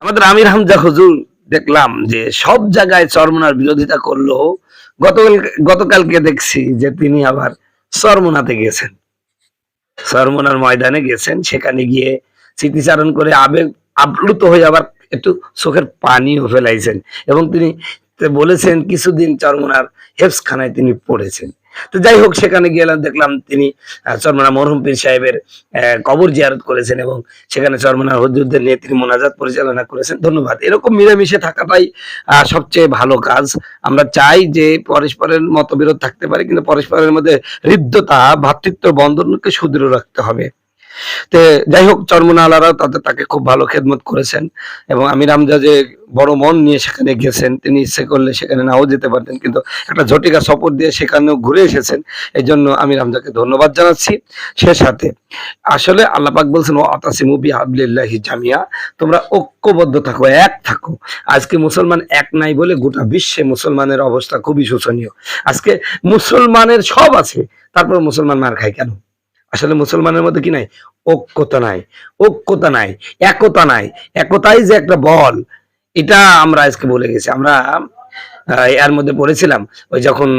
আমাদের আমির হামজা হুজুর দেখলাম যে সব জায়গায় চরমোনার বিরোধিতা করলো। গতকালকে দেখছি যে তিনি আবার চরমোনাতে গেছেন, চরমোনার ময়দানে গেছেন, সেখানে গিয়ে স্মৃতিচারণ করে আবেগ আপ্লুত হয়ে আবার একটু চোখের পানিও ফেলাইছেন এবং তিনি বলেছেন কিছুদিন চরমোনার হেফজখানায় তিনি পড়েছেন। তো যাই হোক, সেখানে গেলাম, দেখলাম তিনি চরমোনা মরহুম পীর সাহেবের কবর জিয়ারত করেছেন এবং সেখানে চরমোনার হুজুরদের নিয়ে তিনি মোনাজাত পরিচালনা করেছেন। ধন্যবাদ। এরকম মিলেমিশে থাকাটাই সবচেয়ে ভালো কাজ। আমরা চাই যে পরস্পরের মতবিরোধ থাকতে পারে, কিন্তু পরস্পরের মধ্যে হৃদ্যতা, ভ্রাতৃত্ব বন্ধনকে সুদৃঢ় রাখতে হবে। তো যাই হোক, চরমোনা আলারাও তাকে খুব ভালো খেদমত করেছেন এবং আমির হামজা যে বড় মন নিয়ে সেখানে গেছেন, তিনি ইচ্ছে করলে সেখানে নাও যেতে পারতেন, কিন্তু একটা ঝটিকা সফর দিয়ে সেখানেও ঘুরে এসেছেন। এই জন্য আমির হামজাকে ধন্যবাদ জানাচ্ছি। সে সাথে আসলে আল্লাহ পাক বলছেন, ওয়াতাসিমু বিহাবলিল্লাহি জামিয়া, তোমরা ঐক্যবদ্ধ থাকো, এক থাকো। আজকে মুসলমান এক নাই বলে গোটা বিশ্বে মুসলমানের অবস্থা খুবই শোচনীয়। আজকে মুসলমানের সব আছে, তারপর মুসলমান মার খায় কেন? আসলে মুসলমানের মধ্যে কি নাই? ঐক্যতা নাই, ঐক্যতা নাই, একতা নাই। একতাই যে একটা বল, এটা আমরা আজকে বলে গেছি। আমরা এর মধ্যে পড়েছিলাম, ওই যখন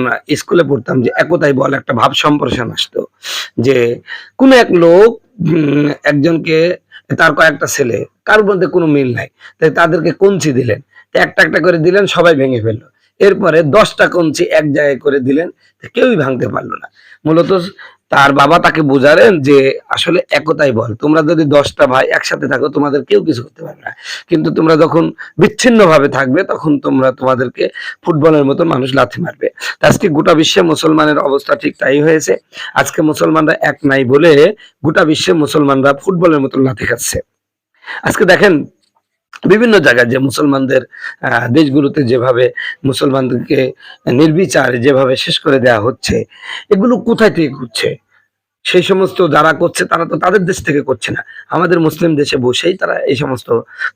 স্কুলে পড়তাম, যে একতাই বল একটা ভাব সম্প্রসারণ আসতো, যে কোন এক লোক একজনকে, তার কয়েকটা ছেলে, কার মধ্যে কোনো মিল নাই, তাই তাদেরকে কঞ্চি দিলেন, একটা একটা করে দিলেন, সবাই ভেঙে ফেললো। এরপরে 10টা কঞ্চি এক জায়গায় করে দিলেন, কেউই ভাঙতে পারলো না। মূলত তার বাবা তাকে বোঝালেন যে আসলে একতাই বল, তোমরা যদি 10টা ভাই একসাথে থাকো তোমাদের কেউ কিছু করতে পারবে না, কিন্তু তোমরা যখন বিচ্ছিন্ন ভাবে থাকবে তখন তোমাদেরকে ফুটবলের মতো মানুষ লাথি মারবে। আজকে গোটা বিশ্বে মুসলমানের অবস্থা ঠিক তাই হয়েছে। আজকে মুসলমানরা এক নাই বলে গোটা বিশ্বে মুসলমানরা ফুটবলের মতো লাথি খাচ্ছে। আজকে দেখেন বিভিন্ন জায়গায় যে মুসলমানদের দেশগুলোতে যেভাবে মুসলমানদেরকে নির্বিচারে যেভাবে শেষ করে দেওয়া হচ্ছে, এগুলো কোথায় থেকে ঘটছে? সেই সমস্ত যারা করছে তারা তো তাদের দেশ থেকে করছে না, আমাদের মুসলিম দেশে বসেই তারা এই সমস্ত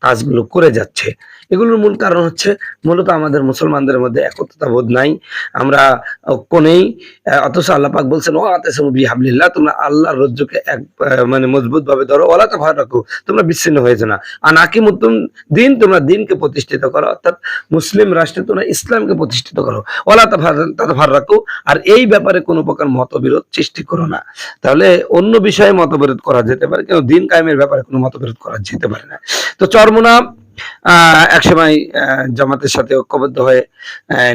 কাজগুলো করে যাচ্ছে। এগুলোর মূল কারণ হচ্ছে মূলত আমাদের মুসলমানদের মধ্যে একতা বোধ নাই, আমরা ঐক্য নেই। অথচ আল্লাহ পাক বলছেন, ওয়াতাসিমু বিহাবলিল্লাহ, তোমরা আল্লাহর রজ্জুকে এক মানে মজবুত ভাবে ধরো, ওয়ালা তাফাররাকু, তোমরা বিচ্ছিন্ন হয়ে যাও না। আনাকিমুতুম দিন, তোমরা দিনকে প্রতিষ্ঠিত করো, অর্থাৎ মুসলিম রাষ্ট্রে তোমরা ইসলামকে প্রতিষ্ঠিত করো, ওয়ালা তাফাররাকু, আর এই ব্যাপারে কোনো প্রকার মতবিরোধ সৃষ্টি করো না। তাহলে অন্য বিষয়ে মতবিরোধ করা যেতে পারে, কিন্তু দিন কায়েমের ব্যাপারে কোনো মতবিরোধ করা যেতে পারে না। তো চরমোনা একসময় জামাতের সাথে ঐক্যবদ্ধ হয়ে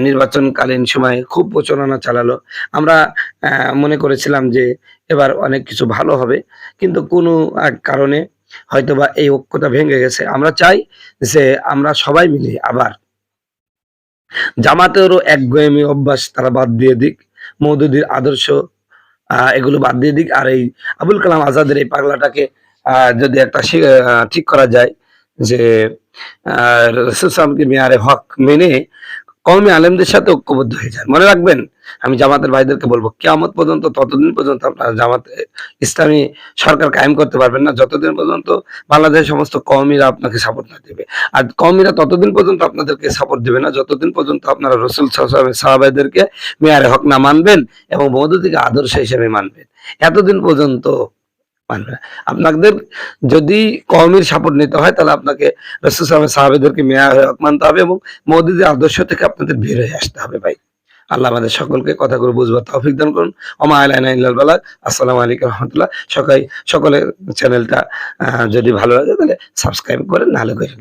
নির্বাচনকালীন সময় খুব প্রচারণা চালালো। আমরা মনে করেছিলাম যে এবার অনেক কিছু ভালো হবে, কিন্তু কোনো এক কারণে হয়তোবা এই ঐক্যতা ভেঙে গেছে। আমরা চাই যে আমরা সবাই মিলে আবার জামাতেরও একগুঁয়েমি অভ্যাস তারা বাদ দিয়ে দিক, মওদুদির আদর্শ এগুলো বাদ দিয়ে দিক, আর এই আবুল কালাম আজাদের এই পাগলাটাকে যদি একটা ঠিক করা যায় যে রাসূল সাল্লাল্লাহু মিয়ারে হক মেনে কওমি আলেমদের সাথে ঐক্যবদ্ধ হয়ে যান। মনে রাখবেন, আমি জামাতের ভাইদেরকে বলবো, কিয়ামত পর্যন্ত ততদিন পর্যন্ত আপনারা জামাত ইসলামী সরকার কায়েম করতে পারবেন না যতদিন পর্যন্ত বাংলাদেশের সমস্ত কওমিরা আপনাকে সাপোর্ট না দেবে। আর কওমিরা ততদিন পর্যন্ত আপনাদেরকে সাপোর্ট দেবে না যতদিন পর্যন্ত আপনারা রাসূল সাল্লাল্লাহু আলাইহি সাহাবাদেরকে মিয়ারে হক না মানবেন এবং মওদুদিকে আদর্শ হিসেবে মানবেন। এতদিন পর্যন্ত মানবেন। আপনাদের যদি কওমির সাপোর্ট নিতে হয়, তাহলে আপনাকে রাসূল সাল্লাল্লাহু আলাইহি সাহাবাদেরকে মিয়ারে হক মানতে হবে এবং মওদুদির আদর্শ থেকে আপনাদের বের হয়ে আসতে হবে ভাই। আল্লাহ আমাদের সকলকে কথাগুলো বুঝবার তৌফিক দান করুন। ওমা আলাইনা ইল্লাল বালাগ। আসসালামু আলাইকুম ওয়া রাহমাতুল্লাহ। সকলে চ্যানেলটা যদি ভালো লাগে তাহলে সাবস্ক্রাইব করেন, নাহলে করেন।